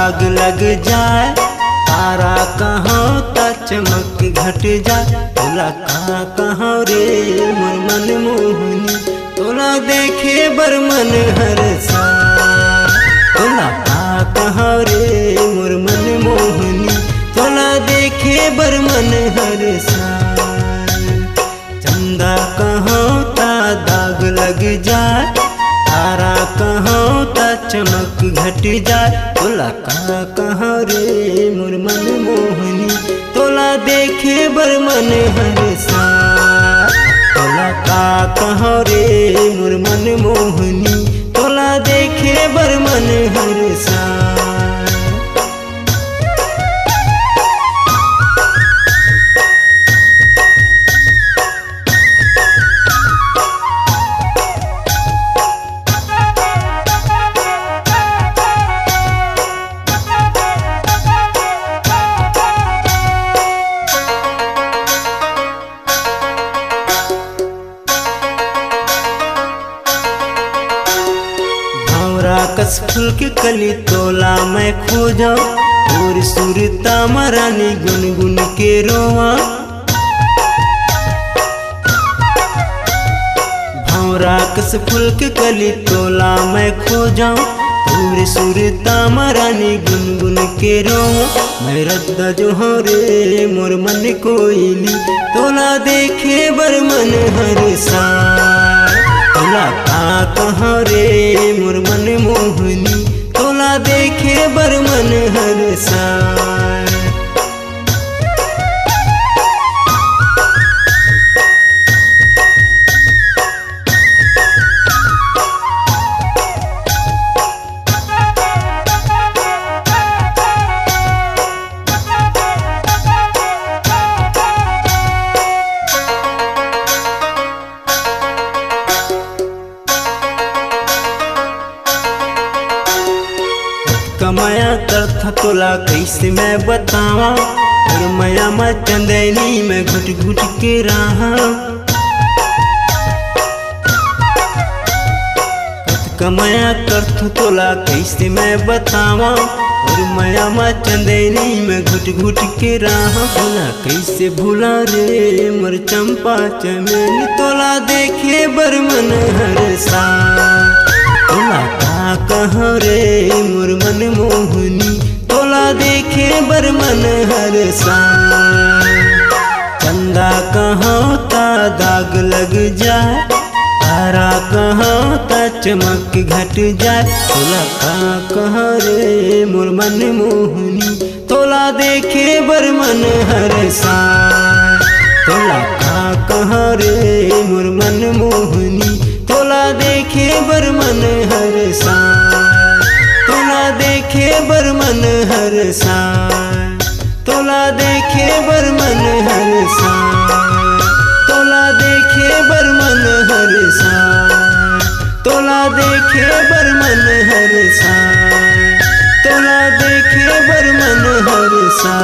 दाग लग जाए, तारा कहाँ ता चमक घट जाए। तोला कहाँ रे मोर मन मोहनी, तोला देखे बर मन हरसा। तोला कहाँ रे मोर मन मोहनी, तोला देखे बर मन हरसा। चंदा कहाँ ता दाग लग जाए, तारा कहाँ ता चमक घट जाए। तोला कहाँ रे मोर मन मोहनी, तोला देखे बर मन हरसा। तोला कहाँ रे मोर मन मोहनी, तोला देखे बर मन हरसा। कस फूल के कली तोला मैं खोजा, और सुरता मरानी गुनगुन के रोवा। भंवरा कस फूल के कली तोला मैं खोजा, और सुरता मरानी गुनगुन के रोवा। मैं रद्दा जो हो रे मोर मन कोयली, तोला देखे बर मन हरसा। तोला कहाँ रे मोर मन मोहनी, तोला देखे बर मन हरसा। कमाया करथा तोला कैसे मैं बतावा, और माया मा चंदैनी में घुट घुट के रहा। कमाया करथा तोला कैसे मैं बतावा, और माया मा चंदैनी में घुट घुट के रहा। भूला कैसे भूला रे मोर चंपा चमेली, तोला देखे बर मन हरसा। तोला कहाँ रे मोर मन मोहनी, तोला देखे बर मन हरसा। चंदा कहाँ ता दाग लग जाए, तारा कहाँ ता चमक घट जाए। तोला कहाँ रे मोर मन मोहनी, तोला देखे बर मन हरसा। तोला कहाँ रे मोर मन मोहनी, तोला देखे बर मन हरसा। तोला देखे बर मन हरसा। तोला देखे बर मन हरसा। तोला देखे बर मन हरसा। तोला देखे बर मन हरसा। तोला देखे बर मन हरसा।